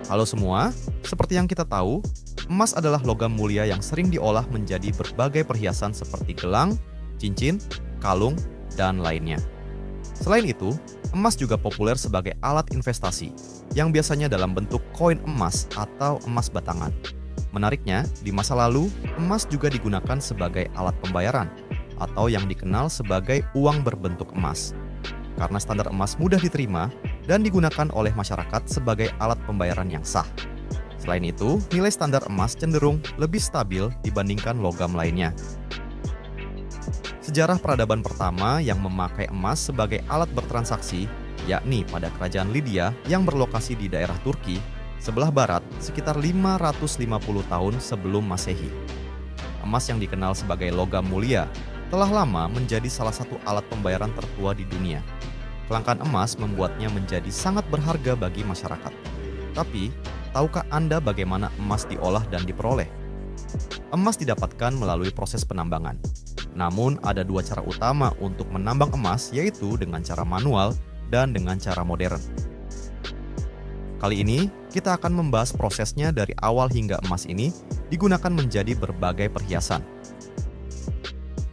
Halo semua, seperti yang kita tahu, emas adalah logam mulia yang sering diolah menjadi berbagai perhiasan seperti gelang, cincin, kalung, dan lainnya. Selain itu, emas juga populer sebagai alat investasi, yang biasanya dalam bentuk koin emas atau emas batangan. Menariknya, di masa lalu, emas juga digunakan sebagai alat pembayaran, atau yang dikenal sebagai uang berbentuk emas. Karena standar emas mudah diterima dan digunakan oleh masyarakat sebagai alat pembayaran yang sah. Selain itu, nilai standar emas cenderung lebih stabil dibandingkan logam lainnya. Sejarah peradaban pertama yang memakai emas sebagai alat bertransaksi, yakni pada kerajaan Lydia yang berlokasi di daerah Turki, sebelah barat sekitar 550 tahun sebelum Masehi. Emas yang dikenal sebagai logam mulia telah lama menjadi salah satu alat pembayaran tertua di dunia. Kelangkaan emas membuatnya menjadi sangat berharga bagi masyarakat. Tapi, tahukah Anda bagaimana emas diolah dan diperoleh? Emas didapatkan melalui proses penambangan. Namun, ada dua cara utama untuk menambang emas, yaitu dengan cara manual dan dengan cara modern. Kali ini, kita akan membahas prosesnya dari awal hingga emas ini digunakan menjadi berbagai perhiasan.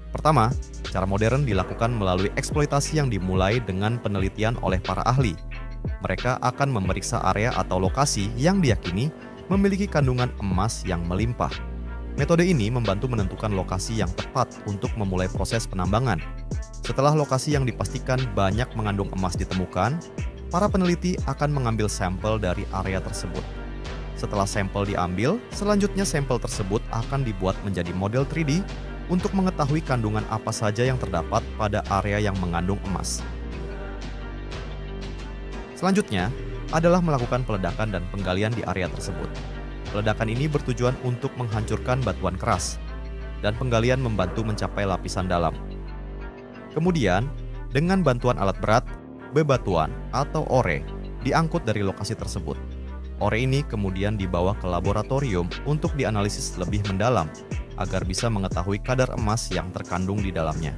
Pertama, cara modern dilakukan melalui eksploitasi yang dimulai dengan penelitian oleh para ahli. Mereka akan memeriksa area atau lokasi yang diyakini memiliki kandungan emas yang melimpah. Metode ini membantu menentukan lokasi yang tepat untuk memulai proses penambangan. Setelah lokasi yang dipastikan banyak mengandung emas ditemukan, para peneliti akan mengambil sampel dari area tersebut. Setelah sampel diambil, selanjutnya sampel tersebut akan dibuat menjadi model 3D untuk mengetahui kandungan apa saja yang terdapat pada area yang mengandung emas. Selanjutnya adalah melakukan peledakan dan penggalian di area tersebut. Peledakan ini bertujuan untuk menghancurkan batuan keras, dan penggalian membantu mencapai lapisan dalam. Kemudian, dengan bantuan alat berat, bebatuan atau ore diangkut dari lokasi tersebut. Ore ini kemudian dibawa ke laboratorium untuk dianalisis lebih mendalam, agar bisa mengetahui kadar emas yang terkandung di dalamnya.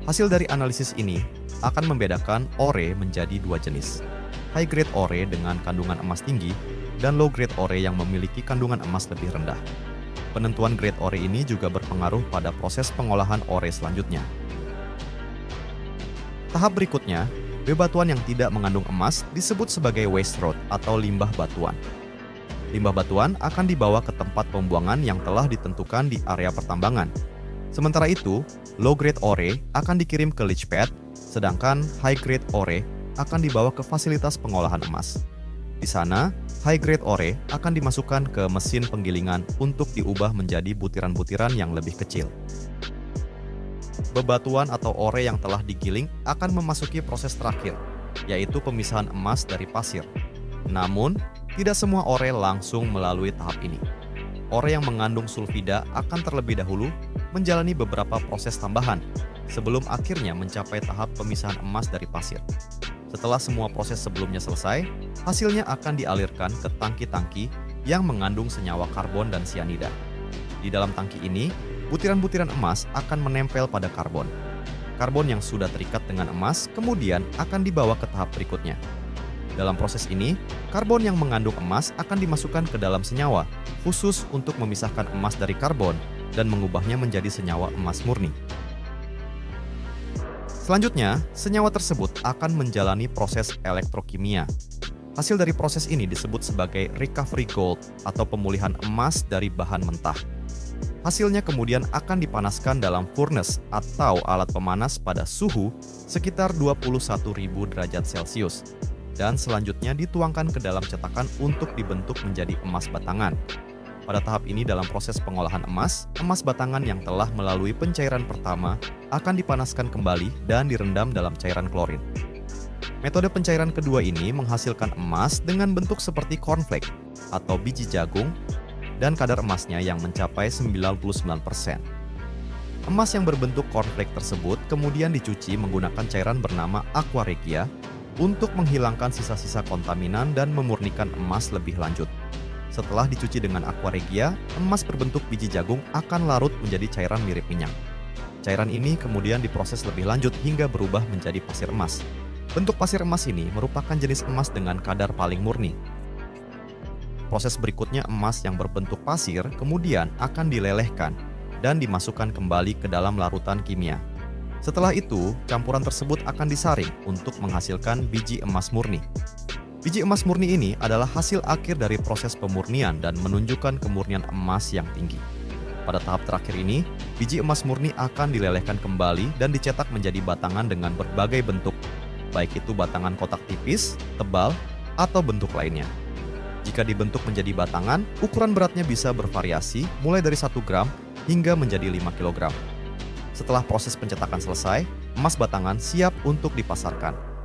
Hasil dari analisis ini akan membedakan ore menjadi dua jenis, high grade ore dengan kandungan emas tinggi dan low grade ore yang memiliki kandungan emas lebih rendah. Penentuan grade ore ini juga berpengaruh pada proses pengolahan ore selanjutnya. Tahap berikutnya, bebatuan yang tidak mengandung emas disebut sebagai waste rock atau limbah batuan. Limbah batuan akan dibawa ke tempat pembuangan yang telah ditentukan di area pertambangan. Sementara itu, low-grade ore akan dikirim ke leach pad, sedangkan high-grade ore akan dibawa ke fasilitas pengolahan emas. Di sana, high-grade ore akan dimasukkan ke mesin penggilingan untuk diubah menjadi butiran-butiran yang lebih kecil. Bebatuan atau ore yang telah digiling akan memasuki proses terakhir, yaitu pemisahan emas dari pasir. Namun, tidak semua ore langsung melalui tahap ini. Ore yang mengandung sulfida akan terlebih dahulu menjalani beberapa proses tambahan sebelum akhirnya mencapai tahap pemisahan emas dari pasir. Setelah semua proses sebelumnya selesai, hasilnya akan dialirkan ke tangki-tangki yang mengandung senyawa karbon dan sianida. Di dalam tangki ini, butiran-butiran emas akan menempel pada karbon. Karbon yang sudah terikat dengan emas kemudian akan dibawa ke tahap berikutnya. Dalam proses ini, karbon yang mengandung emas akan dimasukkan ke dalam senyawa, khusus untuk memisahkan emas dari karbon dan mengubahnya menjadi senyawa emas murni. Selanjutnya, senyawa tersebut akan menjalani proses elektrokimia. Hasil dari proses ini disebut sebagai recovery gold atau pemulihan emas dari bahan mentah. Hasilnya kemudian akan dipanaskan dalam furnace atau alat pemanas pada suhu sekitar 21.000 derajat Celcius. Dan selanjutnya dituangkan ke dalam cetakan untuk dibentuk menjadi emas batangan. Pada tahap ini dalam proses pengolahan emas batangan yang telah melalui pencairan pertama akan dipanaskan kembali dan direndam dalam cairan klorin. Metode pencairan kedua ini menghasilkan emas dengan bentuk seperti cornflake atau biji jagung dan kadar emasnya yang mencapai 99%. Emas yang berbentuk cornflake tersebut kemudian dicuci menggunakan cairan bernama aqua regia untuk menghilangkan sisa-sisa kontaminan dan memurnikan emas lebih lanjut. Setelah dicuci dengan aqua regia, emas berbentuk biji jagung akan larut menjadi cairan mirip minyak. Cairan ini kemudian diproses lebih lanjut hingga berubah menjadi pasir emas. Bentuk pasir emas ini merupakan jenis emas dengan kadar paling murni. Proses berikutnya emas yang berbentuk pasir kemudian akan dilelehkan dan dimasukkan kembali ke dalam larutan kimia. Setelah itu, campuran tersebut akan disaring untuk menghasilkan biji emas murni. Biji emas murni ini adalah hasil akhir dari proses pemurnian dan menunjukkan kemurnian emas yang tinggi. Pada tahap terakhir ini, biji emas murni akan dilelehkan kembali dan dicetak menjadi batangan dengan berbagai bentuk, baik itu batangan kotak tipis, tebal, atau bentuk lainnya. Jika dibentuk menjadi batangan, ukuran beratnya bisa bervariasi mulai dari 1 gram hingga menjadi 5 kg. Setelah proses pencetakan selesai, emas batangan siap untuk dipasarkan.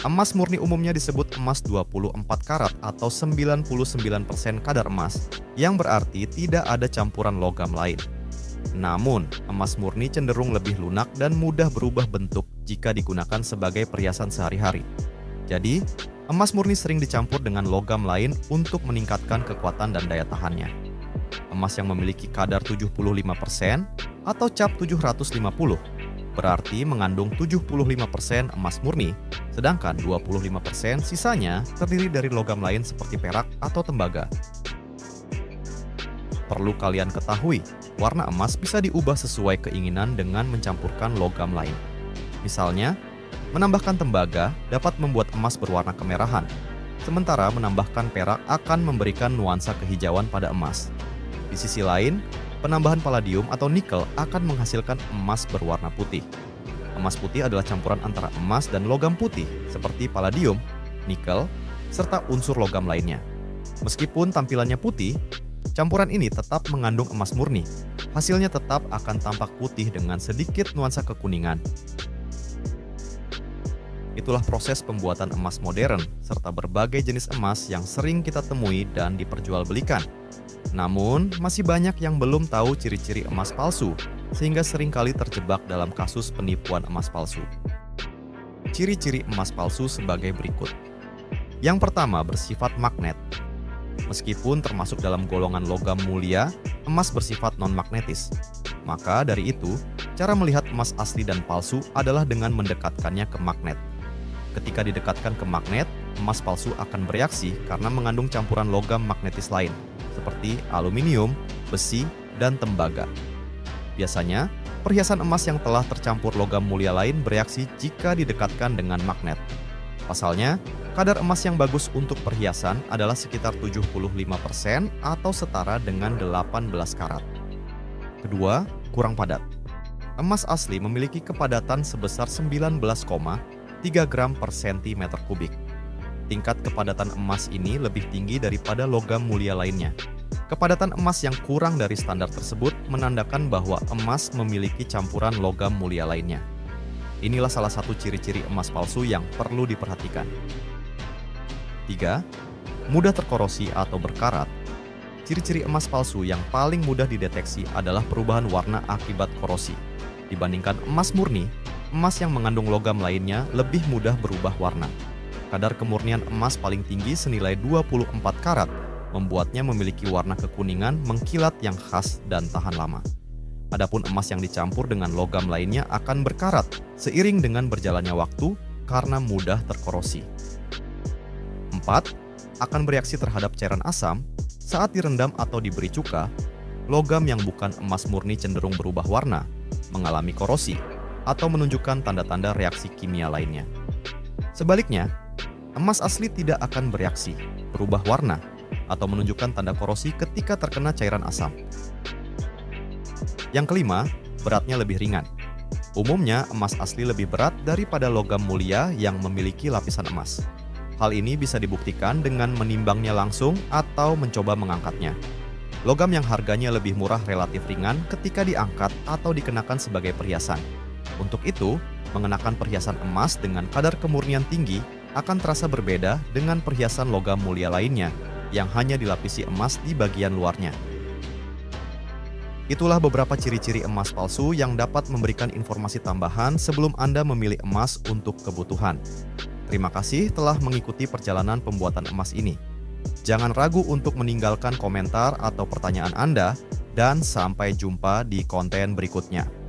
Emas murni umumnya disebut emas 24 karat atau 99% kadar emas, yang berarti tidak ada campuran logam lain. Namun, emas murni cenderung lebih lunak dan mudah berubah bentuk jika digunakan sebagai perhiasan sehari-hari. Jadi, emas murni sering dicampur dengan logam lain untuk meningkatkan kekuatan dan daya tahannya. Emas yang memiliki kadar 75% atau cap 750 berarti mengandung 75% emas murni, sedangkan 25% sisanya terdiri dari logam lain seperti perak atau tembaga. Perlu kalian ketahui, warna emas bisa diubah sesuai keinginan dengan mencampurkan logam lain. Misalnya, menambahkan tembaga dapat membuat emas berwarna kemerahan, sementara menambahkan perak akan memberikan nuansa kehijauan pada emas. Di sisi lain, penambahan palladium atau nikel akan menghasilkan emas berwarna putih. Emas putih adalah campuran antara emas dan logam putih seperti palladium, nikel, serta unsur logam lainnya. Meskipun tampilannya putih, campuran ini tetap mengandung emas murni. Hasilnya tetap akan tampak putih dengan sedikit nuansa kekuningan. Itulah proses pembuatan emas modern serta berbagai jenis emas yang sering kita temui dan diperjualbelikan. Namun, masih banyak yang belum tahu ciri-ciri emas palsu, sehingga seringkali terjebak dalam kasus penipuan emas palsu. Ciri-ciri emas palsu sebagai berikut. Yang pertama, bersifat magnet. Meskipun termasuk dalam golongan logam mulia, emas bersifat non-magnetis. Maka dari itu, cara melihat emas asli dan palsu adalah dengan mendekatkannya ke magnet. Ketika didekatkan ke magnet, emas palsu akan bereaksi karena mengandung campuran logam magnetis lain, seperti aluminium, besi, dan tembaga. Biasanya, perhiasan emas yang telah tercampur logam mulia lain bereaksi jika didekatkan dengan magnet. Pasalnya, kadar emas yang bagus untuk perhiasan adalah sekitar 75% atau setara dengan 18 karat. Kedua, kurang padat. Emas asli memiliki kepadatan sebesar 19,3 gram per sentimeter kubik. Tingkat kepadatan emas ini lebih tinggi daripada logam mulia lainnya. Kepadatan emas yang kurang dari standar tersebut menandakan bahwa emas memiliki campuran logam mulia lainnya. Inilah salah satu ciri-ciri emas palsu yang perlu diperhatikan. 3. Mudah terkorosi atau berkarat. Ciri-ciri emas palsu yang paling mudah dideteksi adalah perubahan warna akibat korosi. Dibandingkan emas murni, emas yang mengandung logam lainnya lebih mudah berubah warna. Kadar kemurnian emas paling tinggi senilai 24 karat, membuatnya memiliki warna kekuningan mengkilat yang khas dan tahan lama. Adapun emas yang dicampur dengan logam lainnya akan berkarat seiring dengan berjalannya waktu karena mudah terkorosi. 4. Akan bereaksi terhadap cairan asam saat direndam atau diberi cuka. Logam yang bukan emas murni cenderung berubah warna, mengalami korosi, atau menunjukkan tanda-tanda reaksi kimia lainnya. Sebaliknya, emas asli tidak akan bereaksi, berubah warna, atau menunjukkan tanda korosi ketika terkena cairan asam. Yang kelima, beratnya lebih ringan. Umumnya, emas asli lebih berat daripada logam mulia yang memiliki lapisan emas. Hal ini bisa dibuktikan dengan menimbangnya langsung atau mencoba mengangkatnya. Logam yang harganya lebih murah relatif ringan ketika diangkat atau dikenakan sebagai perhiasan. Untuk itu, mengenakan perhiasan emas dengan kadar kemurnian tinggi akan terasa berbeda dengan perhiasan logam mulia lainnya yang hanya dilapisi emas di bagian luarnya. Itulah beberapa ciri-ciri emas palsu yang dapat memberikan informasi tambahan sebelum Anda memilih emas untuk kebutuhan. Terima kasih telah mengikuti perjalanan pembuatan emas ini. Jangan ragu untuk meninggalkan komentar atau pertanyaan Anda, dan sampai jumpa di konten berikutnya.